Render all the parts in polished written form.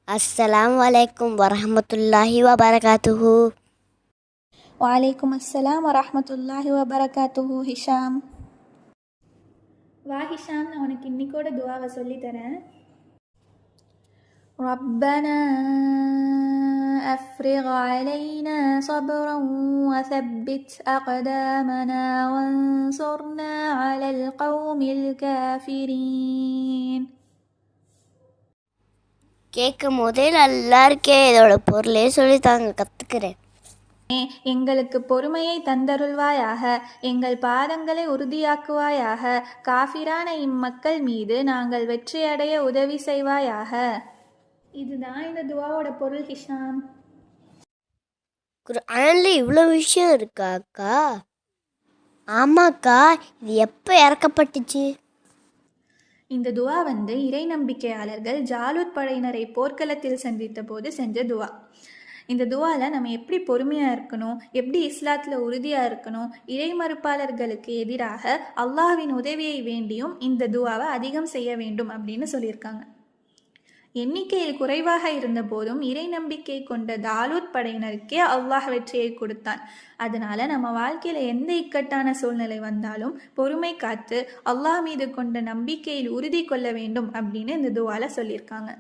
Assalamualaikum warahmatullahi wabarakatuh. வலைக்கும் அஸ்ஸலாம் வரஹ்மத்துல்லாஹி வபரகாத்துஹு. ஹிஷாம், வா ஹிஷாம், நான் உனக்கு இன்னைக்கோட துவாவை சொல்லித்தரேன். ரப்பனா அஃப்ரிக் அலைனா ஸப்ரன் வஸப்பித் அக்தாமனா வன்சுர்னா அலல் கௌமில் காஃபிரீன். கேட்கும் போதே நல்லா இருக்கே, இதோட பொருளே சொல்லித்தாங்க, கற்றுக்கிறேன். எங்களுக்கு பொறுமையை தந்தருள்வாயாக, எங்கள் பாதங்களை உறுதியாக்குவாயாக, காஃபிரான இம்மக்கள் மீது நாங்கள் வெற்றியடைய உதவி செய்வாயாக. இதுதான் இந்த துவாவோட பொருள் ஹிஷாம். குர்ஆன்ல இவ்வளோ விஷயம் இருக்கா அக்கா? ஆமாக்கா, இது எப்போ இறக்கப்பட்டுச்சு? இந்த துவா இறை நம்பிக்கையாளர்கள் ஜாலூத் படையினரை போர்க்களத்தில் சந்தித்த போது செஞ்ச துவா. இந்த துவாவில் நம்ம எப்படி பொறுமையாக இருக்கணும், எப்படி இஸ்லாத்தில் உறுதியாக இருக்கணும், இறை மறுப்பாளர்களுக்கு எதிராக அல்லாஹ்வின் உதவியை வேண்டியும் இந்த துவாவை அதிகம் செய்ய வேண்டும் அப்படின்னு சொல்லியிருக்காங்க. எண்ணிக்கையில் குறைவாக இருந்த போதும் இறை நம்பிக்கை கொண்ட தாலூத் படையினருக்கே அல்லாஹ் வெற்றியை கொடுத்தான். அதனால நம்ம வாழ்க்கையில எந்த இக்கட்டான சூழ்நிலை வந்தாலும் பொறுமை காத்து அல்லாஹ் மீது கொண்ட நம்பிக்கையில் உறுதி கொள்ள வேண்டும் அப்படின்னு இந்த துவால சொல்லியிருக்காங்க.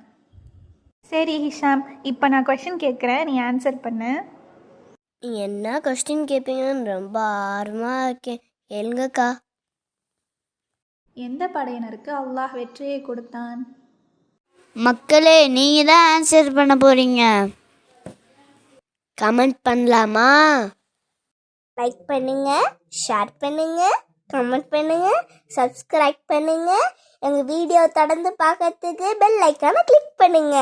சரி ஹிஷாம், இப்போ நான் கொஸ்டின் கேட்குறேன், நீ ஆன்சர் பண்ண. நீ என்ன கொஸ்டின் கேட்பீங்கன்னு ரொம்ப ஆர்வமாக இருக்கேன், கேளுங்கக்கா. எந்த படையினருக்கு அல்லாஹ் வெற்றியை கொடுத்தான்? மக்களே, நீங்கள் தான் ஆன்சர் பண்ண போகிறீங்க. கமெண்ட் பண்ணலாமா? லைக் பண்ணுங்க, ஷேர் பண்ணுங்க, கமெண்ட் பண்ணுங்க, சப்ஸ்கிரைப் பண்ணுங்க. எங்கள் வீடியோ தொடர்ந்து பார்க்கறதுக்கு பெல் ஐக்கானை கிளிக் பண்ணுங்க.